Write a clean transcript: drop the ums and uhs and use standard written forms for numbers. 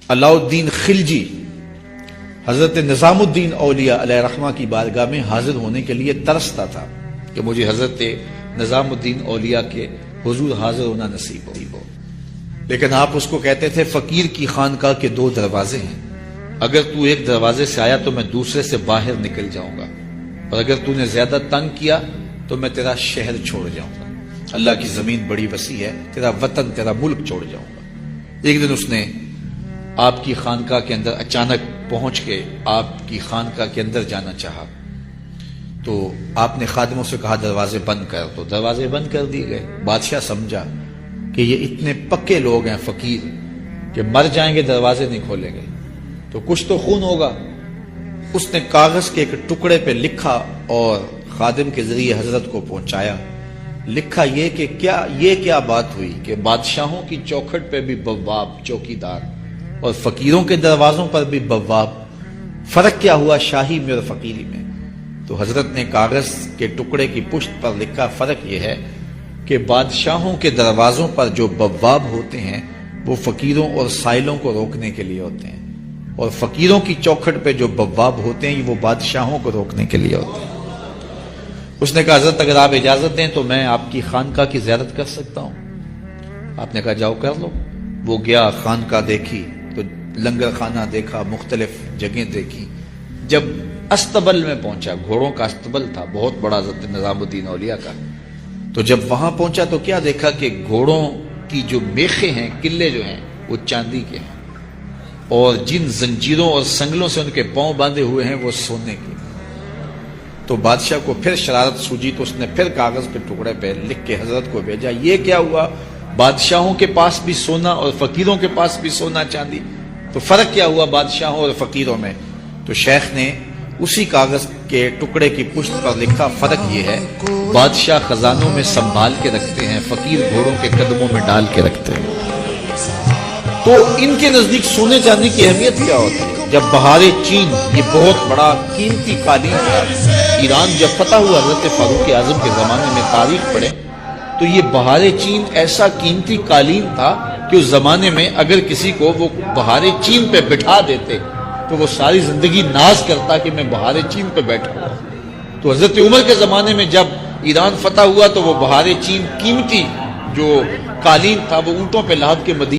علاء الدین خلجی حضرت نظام الدین اولیاء علیہ رحمہ کی بارگاہ میں حاضر ہونے کے لیے ترستا تھا کہ مجھے حضرت نظام الدین اولیاء کے حضور حاضر ہونا نصیب ہو، لیکن آپ اس کو کہتے تھے فقیر کی خانقاہ کے 2 دروازے ہیں، اگر تو ایک دروازے سے آیا تو میں دوسرے سے باہر نکل جاؤں گا، اور اگر تو نے زیادہ تنگ کیا تو میں تیرا شہر چھوڑ جاؤں گا، اللہ کی زمین بڑی وسیع ہے، تیرا وطن تیرا ملک چھوڑ جاؤں گا۔ ایک دن اس نے آپ کی خانقاہ کے اندر اچانک پہنچ کے آپ کی خانقاہ کے اندر جانا چاہا، تو آپ نے خادموں سے کہا دروازے بند کر، تو دروازے بند کر دیے گئے۔ بادشاہ سمجھا کہ یہ اتنے پکے لوگ ہیں فقیر کہ مر جائیں گے دروازے نہیں کھولیں گے تو کچھ تو خون ہوگا۔ اس نے کاغذ کے ایک ٹکڑے پہ لکھا اور خادم کے ذریعے حضرت کو پہنچایا۔ لکھا یہ کہ کیا بات ہوئی کہ بادشاہوں کی چوکھٹ پہ بھی بواب چوکیدار اور فقیروں کے دروازوں پر بھی بواب، فرق کیا ہوا شاہی میں اور فقیری میں؟ تو حضرت نے کاغذ کے ٹکڑے کی پشت پر لکھا فرق یہ ہے کہ بادشاہوں کے دروازوں پر جو بواب ہوتے ہیں وہ فقیروں اور سائلوں کو روکنے کے لیے ہوتے ہیں، اور فقیروں کی چوکھٹ پہ جو بواب ہوتے ہیں وہ بادشاہوں کو روکنے کے لیے ہوتے ہیں۔ اس نے کہا حضرت اگر آپ اجازت دیں تو میں آپ کی خانقاہ کی زیارت کر سکتا ہوں؟ آپ نے کہا جاؤ کر لو۔ وہ گیا، خانقاہ دیکھی تو لنگر خانہ دیکھا، مختلف جگہیں دیکھی۔ جب استبل میں پہنچا، گھوڑوں کا استبل تھا بہت بڑا حضرت نظام الدین اولیاء کا، تو جب وہاں پہنچا تو کیا دیکھا کہ گھوڑوں کی جو میخیں ہیں، قلعے جو ہیں وہ چاندی کے ہیں، اور جن زنجیروں اور سنگلوں سے ان کے پاؤں باندھے ہوئے ہیں وہ سونے کے۔ تو بادشاہ کو پھر شرارت سوجی تو اس نے پھر کاغذ کے ٹکڑے پہ لکھ کے حضرت کو بھیجا، یہ کیا ہوا؟ بادشاہوں کے پاس بھی سونا اور فقیروں کے پاس بھی سونا چاندی، تو فرق کیا ہوا بادشاہوں اور فقیروں میں؟ تو شیخ نے اسی کاغذ کے ٹکڑے کی پشت پر لکھا فرق یہ ہے بادشاہ خزانوں میں سنبھال کے رکھتے ہیں، فقیر گھوڑوں کے قدموں میں ڈال کے رکھتے ہیں۔ تو ان کے نزدیک سونے چاندی کی اہمیت کیا ہوتی ہے؟ جب بہار چین، یہ بہت بڑا قیمتی قالین تھا، ایران جب فتح ہوا حضرت فاروق اعظم کے زمانے میں، تاریخ پڑھیں تو یہ بہار چین ایسا قیمتی قالین تھا کہ اس زمانے میں اگر کسی کو وہ بہار چین پہ بٹھا دیتے تو وہ ساری زندگی ناز کرتا کہ میں بہار چین پہ بیٹھا ہوں۔ تو حضرت عمر کے زمانے میں جب ایران فتح ہوا تو وہ بہار چین قیمتی جو قالین تھا وہ اونٹوں پہ لاد کے مدینہ